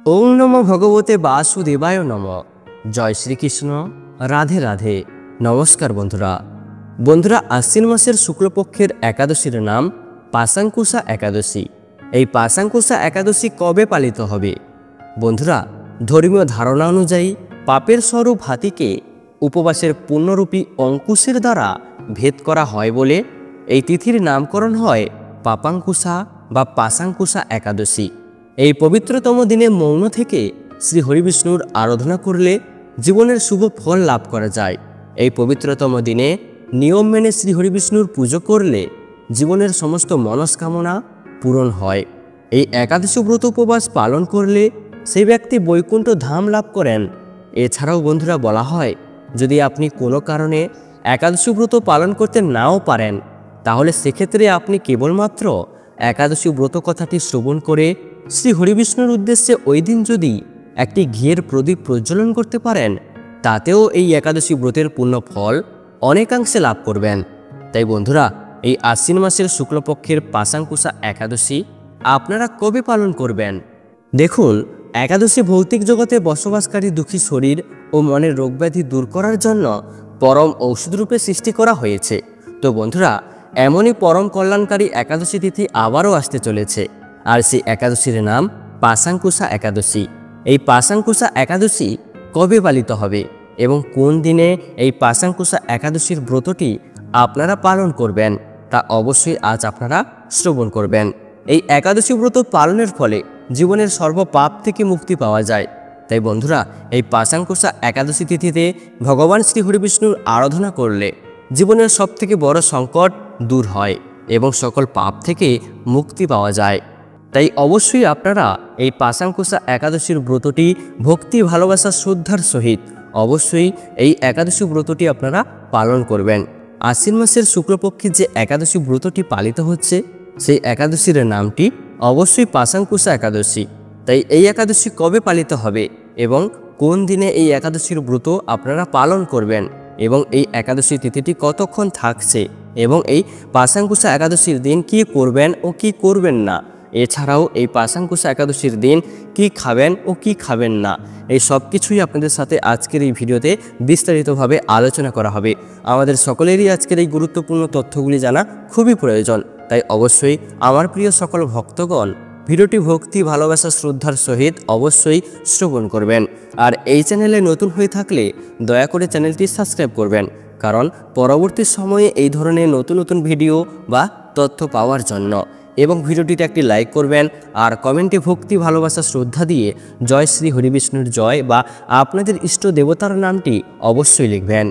ওম নমো ভগবতে বাসুদেবায় নমঃ। জয় শ্রীকৃষ্ণ। রাধে রাধে। নমস্কার বন্ধুরা আশ্বিন মাসের শুক্লপক্ষের একাদশীর নাম পাশাঙ্কুশা একাদশী। এই পাশাঙ্কুশা একাদশী কবে পালিত হবে? বন্ধুরা, ধর্মীয় ধারণা অনুযায়ী পাপের স্বরূপ হাতিকে উপবাসের পূর্ণরূপী অঙ্কুশের দ্বারা ভেদ করা হয় বলে এই তিথির নামকরণ হয় পাপাঙ্কুশা বা পাশাঙ্কুশা একাদশী। এই পবিত্রতম দিনে মৌন থেকে শ্রী হরিবিষ্ণুর আরাধনা করলে জীবনের শুভ ফল লাভ করা যায়। এই পবিত্রতম দিনে নিয়ম মেনে শ্রী হরিবিষ্ণুর পুজো করলে জীবনের সমস্ত মনস্কামনা পূরণ হয়। এই একাদশী ব্রত উপবাস পালন করলে সেই ব্যক্তি বৈকুণ্ঠ ধাম লাভ করেন। এছাড়াও বন্ধুরা বলা হয়, যদি আপনি কোনো কারণে একাদশী ব্রত পালন করতে নাও পারেন, তাহলে সেক্ষেত্রে আপনি কেবলমাত্র একাদশী ব্রত কথাটি শ্রবণ করে শ্রী হরিবিষ্ণুর উদ্দেশ্যে ওই দিন যদি একটি ঘিয়ের প্রদীপ প্রজ্বলন করতে পারেন, তাতেও এই একাদশী ব্রতের পূর্ণ ফল অনেকাংশে লাভ করবেন। তাই বন্ধুরা, এই আশ্বিন মাসের শুক্লপক্ষের পাশাঙ্কুশা একাদশী আপনারা কবে পালন করবেন? দেখুন, একাদশী ভৌতিক জগতে বসবাসকারী দুঃখী শরীর ও মনের রোগব্যাধি দূর করার জন্য পরম ঔষধরূপে সৃষ্টি করা হয়েছে। তো বন্ধুরা, এমনই পরম কল্যাণকারী একাদশী তিথি আবারও আসতে চলেছে, আর সেই একাদশীর নাম পাশাঙ্কুশা একাদশী। এই পাশাঙ্কুশা একাদশী কবে পালিত হবে এবং কোন দিনে এই পাশাঙ্কুশা একাদশীর ব্রতটি আপনারা পালন করবেন, তা অবশ্যই আজ আপনারা শ্রবণ করবেন। এই একাদশী ব্রত পালনের ফলে জীবনের সর্বপাপ থেকে মুক্তি পাওয়া যায়। তাই বন্ধুরা, এই পাশাঙ্কুশা একাদশী তিথিতে ভগবান শ্রী হরিবিষ্ণুর আরাধনা করলে জীবনের সবথেকে বড় সংকট দূর হয় এবং সকল পাপ থেকে মুক্তি পাওয়া যায়। তাই অবশ্যই আপনারা এই পাশাঙ্কুশা একাদশীর ব্রতটি ভক্তি, ভালোবাসা, শ্রদ্ধার সহিত অবশ্যই এই একাদশী ব্রতটি আপনারা পালন করবেন। আশ্বিন মাসের শুক্লপক্ষে যে একাদশী ব্রতটি পালিত হচ্ছে, সেই একাদশীর নামটি অবশ্যই পাশাঙ্কুশা একাদশী। তাই এই একাদশী কবে পালিত হবে এবং কোন দিনে এই একাদশীর ব্রত আপনারা পালন করবেন এবং এই একাদশী তিথিটি কতক্ষণ থাকছে এবং এই পাশাঙ্কুশা একাদশীর দিন কি করবেন ও কি করবেন না, এছাড়াও এই পাশাঙ্কুশা একাদশীর দিন কি খাবেন ও কি খাবেন না, এই সব কিছুই আপনাদের সাথে আজকের এই ভিডিওতে বিস্তারিতভাবে আলোচনা করা হবে। আমাদের সকলেরই আজকের এই গুরুত্বপূর্ণ তথ্যগুলি জানা খুবই প্রয়োজন। তাই অবশ্যই আমার প্রিয় সকল ভক্তগণ ভিডিওটি ভক্তি, ভালোবাসা, শ্রদ্ধার সহিত অবশ্যই শ্রবণ করবেন। আর এই চ্যানেলে নতুন হয়ে থাকলে দয়া করে চ্যানেলটি সাবস্ক্রাইব করবেন, কারণ পরবর্তী সময়ে এই ধরনের নতুন নতুন ভিডিও বা তথ্য পাওয়ার জন্য। এবং ভিডিওটিতে একটি লাইক করবেন আর কমেন্টে ভক্তি, ভালোবাসা, শ্রদ্ধা দিয়ে জয় শ্রী হরিবিষ্ণুর জয় বা আপনাদের ইষ্ট দেবতার নামটি অবশ্যই লিখবেন।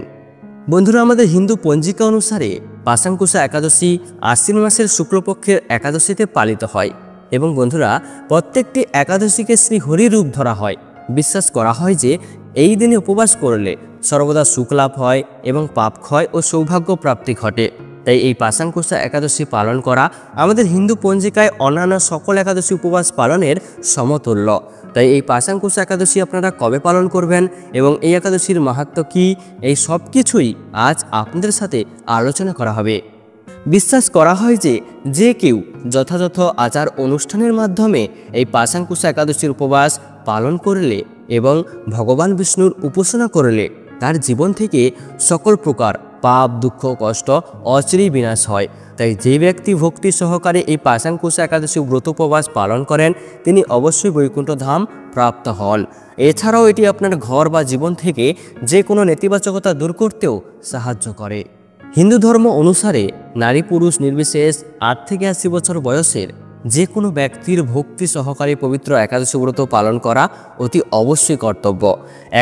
বন্ধুরা, আমাদের হিন্দু পঞ্জিকা অনুসারে পাশাঙ্কুশা একাদশী আশ্বিন মাসের শুক্লপক্ষের একাদশীতে পালিত হয় এবং বন্ধুরা, প্রত্যেকটি একাদশীকে শ্রী হরি রূপ ধরা হয়। বিশ্বাস করা হয় যে এই দিনে উপবাস করলে সর্বদা সুখ লাভ হয় এবং পাপ ক্ষয় ও সৌভাগ্য প্রাপ্তি ঘটে। তাই এই পাশাঙ্কুশা একাদশী পালন করা আমাদের হিন্দু পঞ্জিকায় অন্যান্য সকল একাদশী উপবাস পালনের সমতুল্য। তাই এই পাশাঙ্কুশা একাদশী আপনারা কবে পালন করবেন এবং এই একাদশীর মাহাত্ম্য কী, এই সব কিছুই আজ আপনাদের সাথে আলোচনা করা হবে। বিশ্বাস করা হয় যে যে কেউ যথাযথ আচার অনুষ্ঠানের মাধ্যমে এই পাশাঙ্কুশা একাদশীর উপবাস পালন করলে এবং ভগবান বিষ্ণুর উপাসনা করলে তার জীবন থেকে সকল প্রকার পাপ, দুঃখ, কষ্ট অচিরেই বিনাশ হয়। তাই যে ব্যক্তি ভক্তি সহকারে এই পাশাঙ্কুশা একাদশী ব্রত উপবাস পালন করেন, তিনি অবশ্যই বৈকুণ্ঠ ধাম প্রাপ্ত হন। এছাড়াও এটি আপনার ঘর বা জীবন থেকে যে কোনো নেতিবাচকতা দূর করতেও সাহায্য করে। হিন্দু ধর্ম অনুসারে নারী পুরুষ নির্বিশেষ 8 থেকে 80 বছর বয়সের যে কোনো ব্যক্তির ভক্তি সহকারে পবিত্র একাদশী ব্রত পালন করা অতি অবশ্যই কর্তব্য।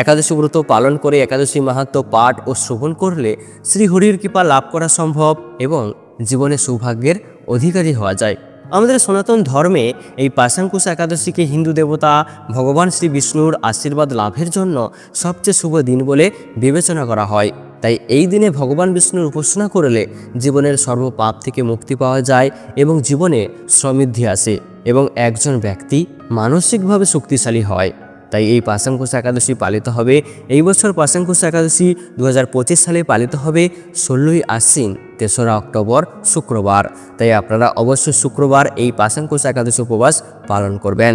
একাদশী ব্রত পালন করে একাদশী মাহাত্ম্য পাঠ ও শ্রবণ করলে শ্রী হরির কৃপা লাভ করা সম্ভব এবং জীবনে সৌভাগ্যের অধিকারী হওয়া যায়। আমাদের সনাতন ধর্মে এই পাশাঙ্কুশা একাদশীকে হিন্দু দেবতা ভগবান শ্রী বিষ্ণুর আশীর্বাদ লাভের জন্য সবচেয়ে শুভ দিন বলে বিবেচনা করা হয়। তাই এই দিনে ভগবান বিষ্ণুর উপাসনা করলে জীবনের সর্বপাপ থেকে মুক্তি পাওয়া যায় এবং জীবনে সমৃদ্ধি আসে এবং একজন ব্যক্তি মানসিকভাবে শক্তিশালী হয়। তাই এই পাশাঙ্কুশা একাদশী পালিত হবে এই বছর। পাশাঙ্কুশা একাদশী 2025 সালে পালিত হবে 16ই আশ্বিন 3রা অক্টোবর শুক্রবার। তাই আপনারা অবশ্যই শুক্রবার এই পাশাঙ্কুশা একাদশী উপবাস পালন করবেন।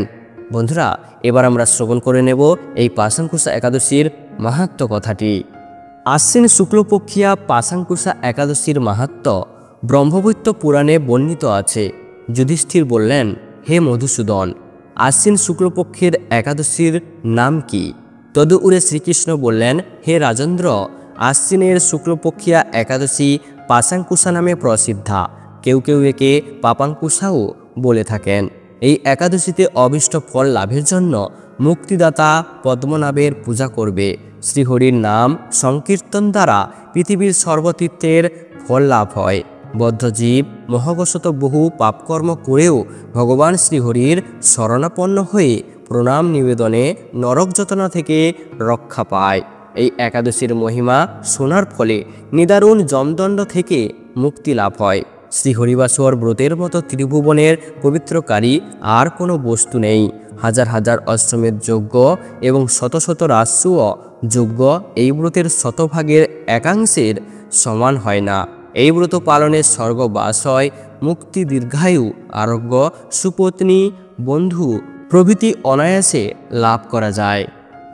বন্ধুরা, এবার আমরা শ্রবণ করে নেব এই পাশাঙ্কুশা একাদশীর মাহাত্ম্য কথাটি। আশ্বিন শুক্লপক্ষিয়া পাশাঙ্কুশা একাদশীর মাহাত্ম্য ব্রহ্মবৈত্য পুরাণে বর্ণিত আছে। যুধিষ্ঠির বললেন, হে মধুসূদন, আশ্বিন শুক্লপক্ষের একাদশীর নাম কি? তদুরে শ্রীকৃষ্ণ বললেন, হে রাজেন্দ্র, আশ্বিনের শুক্লপক্ষিয়া একাদশী পাশাঙ্কুশা নামে প্রসিদ্ধা। কেউ কেউ একে পাপাঙ্কুশাও বলে থাকেন। এই একাদশীতে অভীষ্ট ফল লাভের জন্য মুক্তিদাতা পদ্মনাভের পূজা করবে। শ্রীহরির নাম সংকীর্তন দ্বারা পৃথিবীর সর্বতীর্থের ফল লাভ হয়। বদ্ধজীব মহাবশত বহু পাপকর্ম করেও ভগবান শ্রীহরির শরণাপন্ন হয়ে প্রণাম নিবেদনে নরক যাতনা থেকে রক্ষা পায়। এই একাদশীর মহিমা শোনার ফলে নিদারুণ যমদণ্ড থেকে মুক্তি লাভ হয়। শ্রীহরিবাসর ব্রতের মতো ত্রিভুবনের পবিত্রকারী আর কোনো বস্তু নেই। হাজার হাজার অশ্বমেধ যজ্ঞ এবং শত শত রাজসূয় যজ্ঞ এই ব্রতের শতভাগের একাংশের সমান হয় না। এই ব্রত পালনে স্বর্গবাস হয়, মুক্তি, দীর্ঘায়ু, আরোগ্য, সুপত্নী, বন্ধু প্রভৃতি অনায়াসে লাভ করা যায়।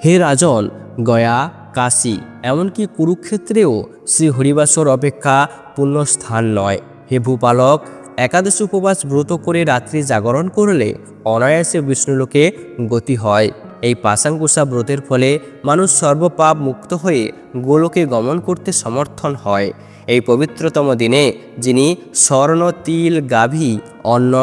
হে রাজন, গয়া, কাশী এমনকি কুরুক্ষেত্রেও শ্রীহরিবাসর অপেক্ষা পূর্ণ স্থান নয়। হে ভূপালক, একাদশ উপবাস ব্রত করে রাত্রি জাগরণ করলে অনায়াসে বিষ্ণুলোকে গতি হয়। এই পাশাঙ্কুশা ব্রতের ফলে মানুষ সর্বপাপ মুক্ত হয়ে গোলোকে গমন করতে সমর্থন হয়। এই পবিত্রতম দিনে যিনি স্বর্ণ, তিল, গাভী, অন্ন,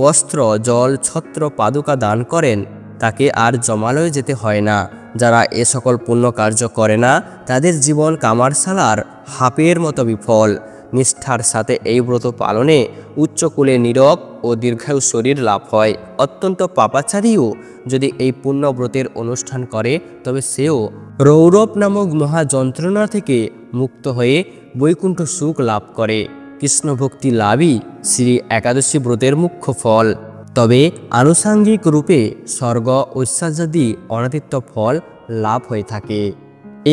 বস্ত্র, জল, ছত্র, পাদুকা দান করেন তাকে আর জমালয়ে যেতে হয় না। যারা এ সকল পুণ্য কার্য করে না তাদের জীবন কামারশালার হাপের মতো বিফল। নিষ্ঠার সাথে এই ব্রত পালনে উচ্চকুলে নীরব ও দীর্ঘায়ু শরীর লাভ হয়। অত্যন্ত পাপাচারীও যদি এই পুণ্যব্রতের অনুষ্ঠান করে তবে সেও রৌরব নামক মহাযন্ত্রণা থেকে মুক্ত হয়ে বৈকুণ্ঠ সুখ লাভ করে। কৃষ্ণভক্তি লাভই শ্রী একাদশী ব্রতের মুখ্য ফল। তবে আনুষাঙ্গিক রূপে স্বর্গ, ঐশ্বর্যাদি অনাদিত্য ফল লাভ হয়ে থাকে।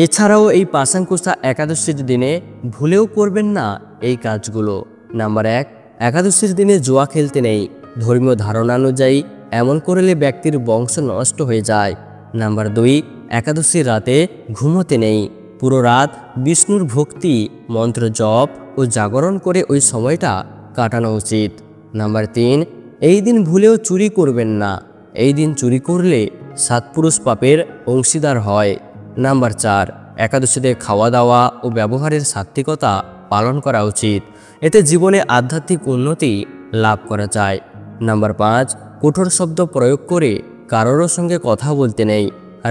এছাড়াও এই পাশাঙ্কুশা একাদশীর দিনে ভুলেও করবেন না এই কাজগুলো। নাম্বার 1, একাদশীর দিনে জুয়া খেলতে নেই। ধর্মীয় ধারণা অনুযায়ী এমন করলে ব্যক্তির বংশ নষ্ট হয়ে যায়। নাম্বার 2, একাদশীর রাতে ঘুমোতে নেই। পুরো রাত বিষ্ণুর ভক্তি, মন্ত্র জপ ও জাগরণ করে ওই সময়টা কাটানো উচিত। নাম্বার 3, এই দিন ভুলেও চুরি করবেন না। এই দিন চুরি করলে সাতপুরুষ পাপের অংশীদার হয়। নাম্বার 4, একাদশীতে খাওয়া দাওয়া ও ব্যবহারের সাত্ত্বিকতা পালন করা উচিত। এতে জীবনে আধ্যাত্মিক উন্নতি লাভ করা যায়। নাম্বার 5, কঠোর শব্দ প্রয়োগ করে কারোর সঙ্গে কথা বলতে নেই।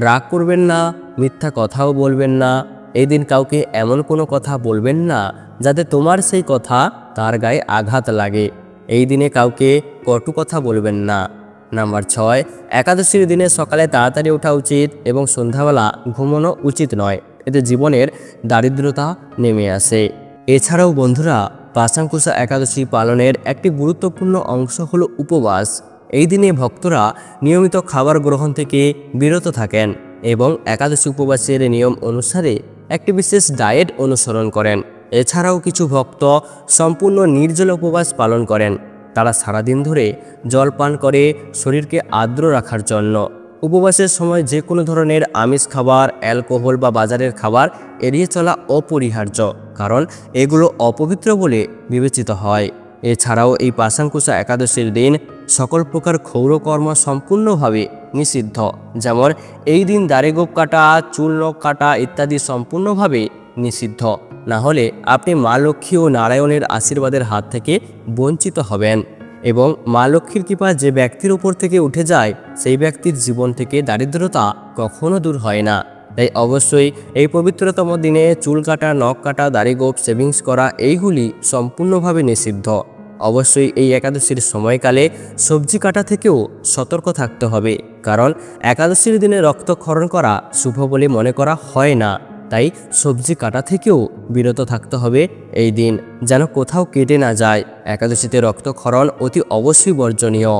রাগ করবেন না, মিথ্যা কথাও বলবেন না। এই দিন কাউকে এমন কোনো কথা বলবেন না যাতে তোমার সেই কথা তার গায়ে আঘাত লাগে। এই দিনে কাউকে কটু কথা বলবেন না। নাম্বার 6, একাদশীর দিনে সকালে তাড়াতাড়ি ওঠা উচিত এবং সন্ধ্যাবেলা ঘুমানো উচিত নয়। এতে জীবনের দারিদ্রতা নেমে আসে। এছাড়াও বন্ধুরা, পাশাঙ্কুশা একাদশী পালনের একটি গুরুত্বপূর্ণ অংশ হলো উপবাস। এই দিনে ভক্তরা নিয়মিত খাবার গ্রহণ থেকে বিরত থাকেন এবং একাদশী উপবাসের নিয়ম অনুসারে একটি বিশেষ ডায়েট অনুসরণ করেন। এছাড়াও কিছু ভক্ত সম্পূর্ণ নির্জল উপবাস পালন করেন। তারা সারাদিন ধরে জল পান করে শরীরকে আর্দ্র রাখার জন্য। উপবাসের সময় যে কোনো ধরনের আমিষ খাবার, অ্যালকোহল বা বাজারের খাবার এড়িয়ে চলা অপরিহার্য, কারণ এগুলো অপবিত্র বলে বিবেচিত হয়। এছাড়াও এই পাশাঙ্কুশা একাদশীর দিন সকল প্রকার ক্ষৌরকর্ম সম্পূর্ণভাবে নিষিদ্ধ। যেমন এই দিন দাড়ি গোঁফ কাটা, চুল নখ কাটা ইত্যাদি সম্পূর্ণভাবে নিষিদ্ধ। না হলে আপনি মা লক্ষ্মী ও নারায়ণের আশীর্বাদের হাত থেকে বঞ্চিত হবেন এবং মা লক্ষ্মীর কৃপা যে ব্যক্তির উপর থেকে উঠে যায় সেই ব্যক্তির জীবন থেকে দারিদ্রতা কখনো দূর হয় না। তাই অবশ্যই এই পবিত্রতম দিনে চুল কাটা, নখ কাটা, দাড়ি গোঁফ, সেভিংস করা এইগুলি সম্পূর্ণভাবে নিষিদ্ধ। অবশ্যই এই একাদশীর সময়কালে সবজি কাটা থেকেও সতর্ক থাকতে হবে, কারণ একাদশীর দিনে রক্তক্ষরণ করা শুভ বলে মনে করা হয় না। তাই সবজি কাটা থেকেও বিরত থাকতে হবে এই দিন, যেন কোথাও কেটে না যায়। একাদশীতে রক্তক্ষরণ অতি অবশ্যই বর্জনীয়।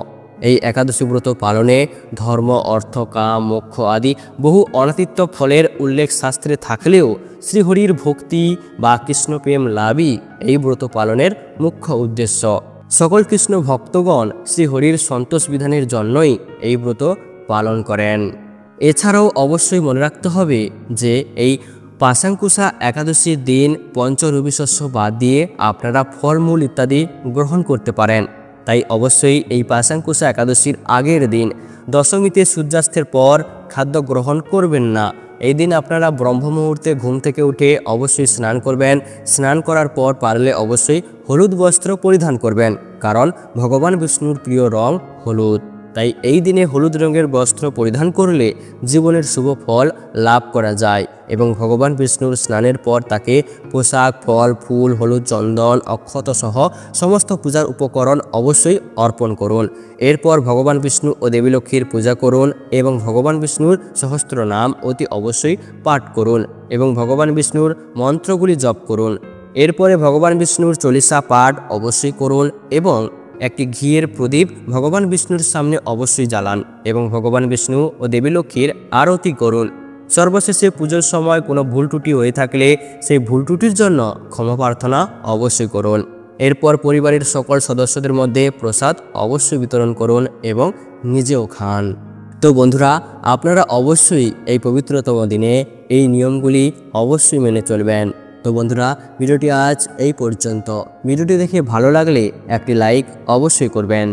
এই একাদশী ব্রত পালনে ধর্ম, অর্থ, কাম, মোক্ষ আদি বহু অনাতীত ফলের উল্লেখ শাস্ত্রে থাকলেও শ্রীহরির ভক্তি বা কৃষ্ণপ্রেম লাভই এই ব্রত পালনের মুখ্য উদ্দেশ্য। সকল কৃষ্ণ ভক্তগণ শ্রীহরির সন্তোষ বিধানের জন্যই এই ব্রত পালন করেন। এছাড়াও অবশ্যই মনে রাখতে হবে যে এই পাশাঙ্কুশা একাদশীর দিন পঞ্চরবি শস্য বাদ দিয়ে আপনারা ফলমূল ইত্যাদি গ্রহণ করতে পারেন। তাই অবশ্যই এই পাশাঙ্কুশা একাদশীর আগের দিন দশমীতে সূর্যাস্তের পর খাদ্য গ্রহণ করবেন না। এই দিন আপনারা ব্রহ্ম মুহূর্তে ঘুম থেকে উঠে অবশ্যই স্নান করবেন। স্নান করার পর পারলে অবশ্যই হলুদ বস্ত্র পরিধান করবেন, কারণ ভগবান বিষ্ণুর প্রিয় রং হলুদ। তাই এই দিনে হলুদ রঙের বস্ত্র পরিধান করলে জীবনের শুভ ফল লাভ করা যায় এবং ভগবান বিষ্ণুর স্নানের পর তাকে পোশাক, ফল, ফুল, হলুদ, চন্দন, অক্ষত সহ সমস্ত পূজার উপকরণ অবশ্যই অর্পণ করুন। এরপর ভগবান বিষ্ণু ও দেবী লক্ষ্মীর পূজা করুন এবং ভগবান বিষ্ণুর সহস্র নাম অতি অবশ্যই পাঠ করুন এবং ভগবান বিষ্ণুর মন্ত্রগুলি জপ করুন। এরপরে ভগবান বিষ্ণুর চল্লিশা পাঠ অবশ্যই করুন এবং একটি ঘিয়ের প্রদীপ ভগবান বিষ্ণুর সামনে অবশ্যই জ্বালান এবং ভগবান বিষ্ণু ও দেবী লক্ষ্মীর আরতি করুন। সর্বশেষে পুজোর সময় কোনো ভুল ত্রুটি হয়ে থাকলে সেই ভুল ত্রুটির জন্য ক্ষমা প্রার্থনা অবশ্যই করুন। এরপর পরিবারের সকল সদস্যদের মধ্যে প্রসাদ অবশ্যই বিতরণ করুন এবং নিজেও খান। তো বন্ধুরা, আপনারা অবশ্যই এই পবিত্রতম দিনে এই নিয়মগুলি অবশ্যই মেনে চলবেন। তো বন্ধুরা, ভিডিওটি আজ এই পর্যন্ত। ভিডিওটি দেখে ভালো লাগলে একটি লাইক অবশ্যই করবেন।